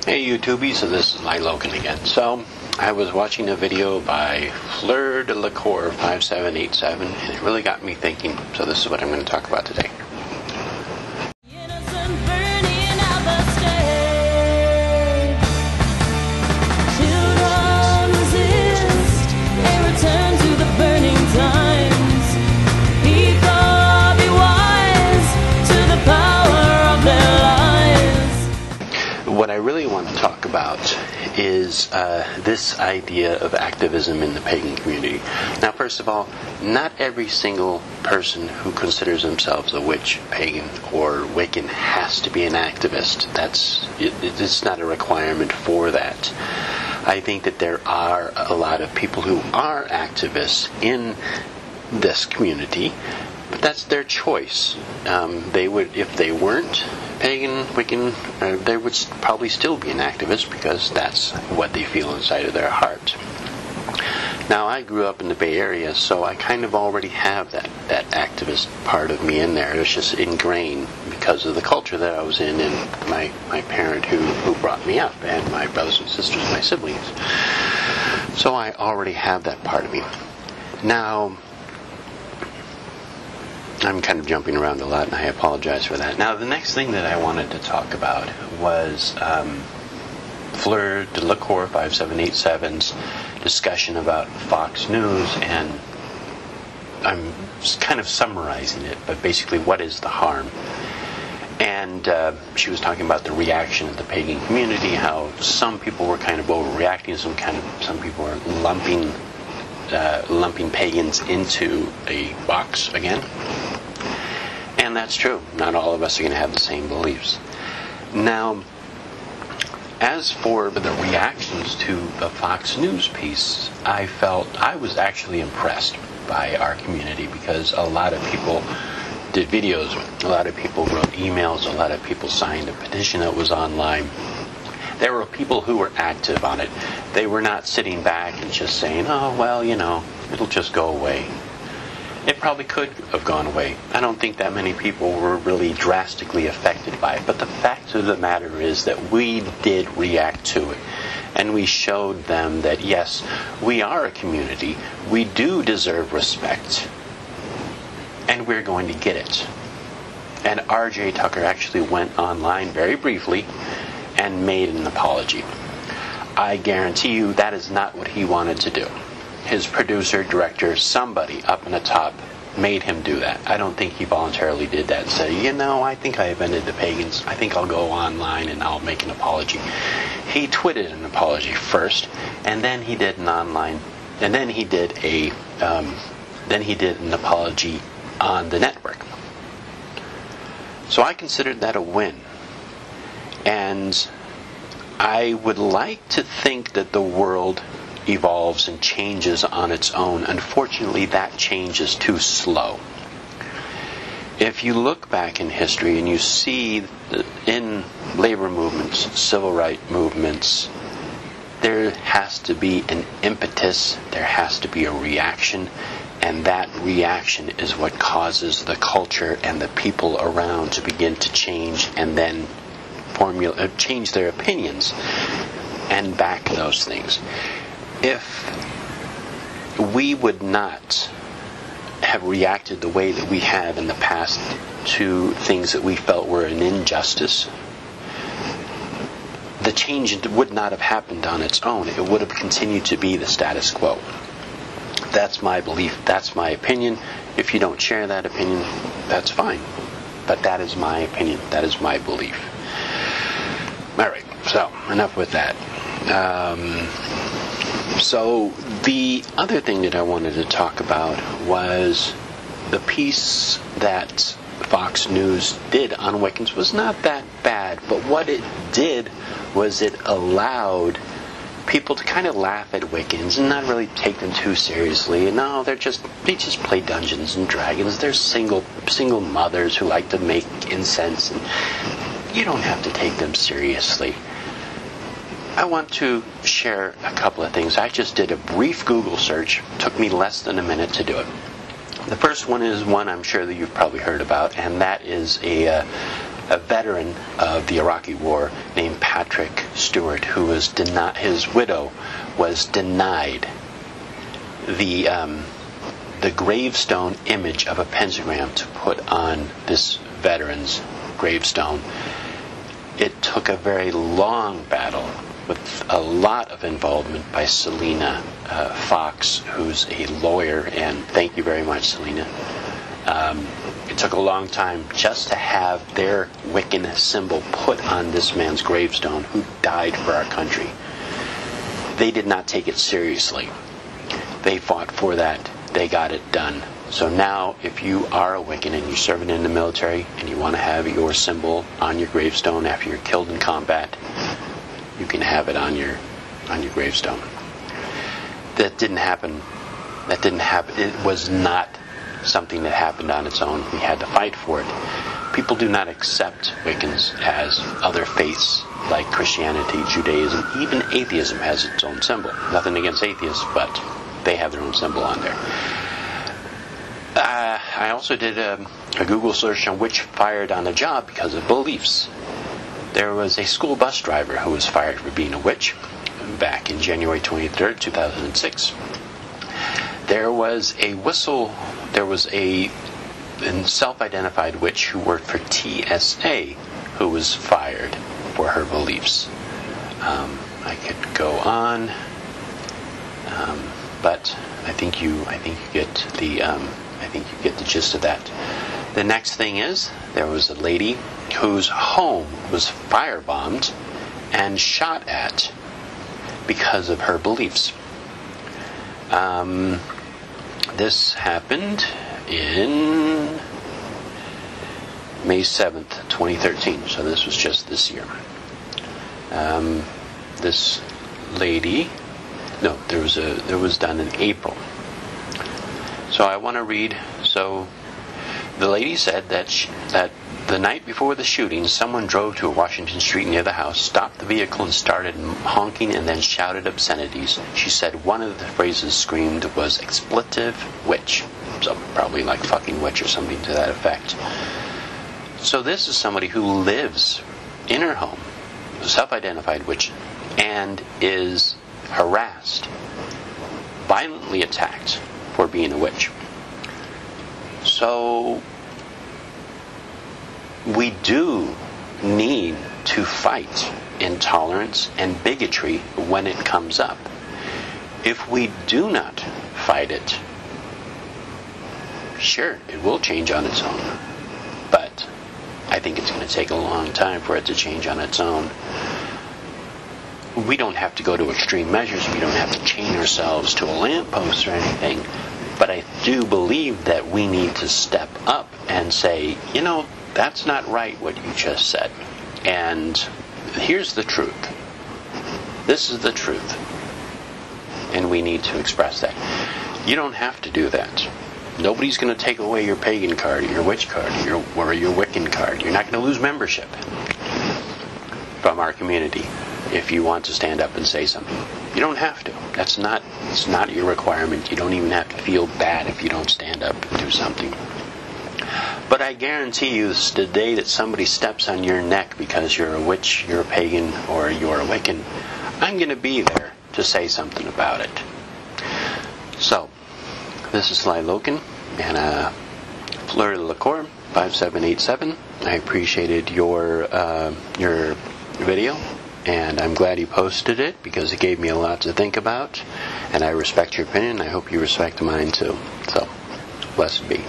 Hey YouTubies, so this is my Logan again. So, I was watching a video by Fleur delacour 5787 and it really got me thinking, so this is what I'm going to talk about today. What I really want to talk about is this idea of activism in the pagan community. Now, first of all, not every single person who considers themselves a witch, pagan, or Wiccan has to be an activist. It's not a requirement for that. I think that there are a lot of people who are activists in this community, but that's their choice. They would, if they weren't pagan, Wiccan, they would probably still be an activist because that's what they feel inside of their heart. Now, I grew up in the Bay Area, so I kind of already have that activist part of me in there. It was just ingrained because of the culture that I was in and my parent who brought me up, and my brothers and sisters, my siblings. So I already have that part of me. Now, I'm kind of jumping around a lot, and I apologize for that. Now, the next thing that I wanted to talk about was Fleur delacour 5787's discussion about Fox News, and I'm kind of summarizing it, but basically, what is the harm? And she was talking about the reaction of the pagan community, how some people were kind of overreacting, some people were lumping pagans into a box again. And that's true. Not all of us are going to have the same beliefs. Now, as for the reactions to the Fox News piece, I was actually impressed by our community because a lot of people did videos, a lot of people wrote emails, a lot of people signed a petition that was online. There were people who were active on it. They were not sitting back and just saying, oh, well, it'll just go away. It probably could have gone away. I don't think that many people were really drastically affected by it. But the fact of the matter is that we did react to it. And we showed them that, yes, we are a community. We do deserve respect. And we're going to get it. And R.J. Tucker actually went online very briefly and made an apology. I guarantee you that is not what he wanted to do. His producer, director, somebody up in the top made him do that. I don't think he voluntarily did that and said, I think I offended the pagans. I think I'll go online and I'll make an apology. He tweeted an apology first, and then he did an online, and then he did an apology on the network. So I considered that a win. And I would like to think that the world evolves and changes on its own. Unfortunately, that change is too slow. If you look back in history and you see in labor movements, civil rights movements, there has to be an impetus, there has to be a reaction, and that reaction is what causes the culture and the people around to begin to change and then change their opinions and back those things. If we would not have reacted the way that we have in the past to things that we felt were an injustice, the change would not have happened on its own. It would have continued to be the status quo. That's my belief. That's my opinion. If you don't share that opinion, that's fine. But that is my opinion. That is my belief. Alright, so enough with that. So the other thing that I wanted to talk about was the piece that Fox News did on Wiccans was not that bad, but what it did was it allowed people to kind of laugh at Wiccans and not really take them too seriously. No, they just play Dungeons and Dragons. They're single mothers who like to make incense, and you don't have to take them seriously. I want to share a couple of things. I just did a brief Google search. It took me less than a minute to do it. The first one is one I'm sure that you've probably heard about, and that is a a veteran of the Iraqi War named Patrick Stewart, who was his widow was denied the gravestone image of a pentagram to put on this veteran's gravestone. It took a very long battle with a lot of involvement by Selena Fox, who's a lawyer, and thank you very much, Selena. It took a long time just to have their Wiccan symbol put on this man's gravestone who died for our country. They did not take it seriously. They fought for that. They got it done. So now, if you are a Wiccan and you're serving in the military and you want to have your symbol on your gravestone after you're killed in combat, you can have it on your gravestone. That didn't happen. It was not something that happened on its own. We had to fight for it. People do not accept Wiccans as other faiths like Christianity, Judaism, even atheism has its own symbol. Nothing against atheists, but they have their own symbol on there. I also did a Google search on which fired on the job because of beliefs. There was a school bus driver who was fired for being a witch back in January 23rd, 2006. There was a self-identified witch who worked for TSA who was fired for her beliefs. I could go on, but I think you get the gist of that. The next thing is, there was a lady whose home was firebombed and shot at because of her beliefs. This happened in May 7th, 2013. So this was just this year. This lady, there was done in April. So I want to read. So the lady said that the night before the shooting, someone drove to a Washington Street near the house, stopped the vehicle and started honking and then shouted obscenities. She said one of the phrases screamed was expletive witch. So probably like fucking witch or something to that effect. So this is somebody who lives in her home, a self-identified witch, and is harassed, violently attacked for being a witch. So we do need to fight intolerance and bigotry when it comes up. If we do not fight it, sure, it will change on its own. But I think it's going to take a long time for it to change on its own. We don't have to go to extreme measures. We don't have to chain ourselves to a lamppost or anything. But I do believe that we need to step up and say, that's not right what you just said. And here's the truth. This is the truth. And we need to express that. You don't have to do that. Nobody's going to take away your pagan card, your witch card, or your Wiccan card. You're not going to lose membership from our community if you want to stand up and say something. You don't have to. It's not your requirement. You don't even have to feel bad if you don't stand up and do something. But I guarantee you, the day that somebody steps on your neck because you're a witch, you're a pagan, or you're a Wiccan, I'm going to be there to say something about it. So, this is Sly Loken, and Fleur delacour 5787. I appreciated your video, and I'm glad you posted it because it gave me a lot to think about, and I respect your opinion. I hope you respect mine too. So, blessed be.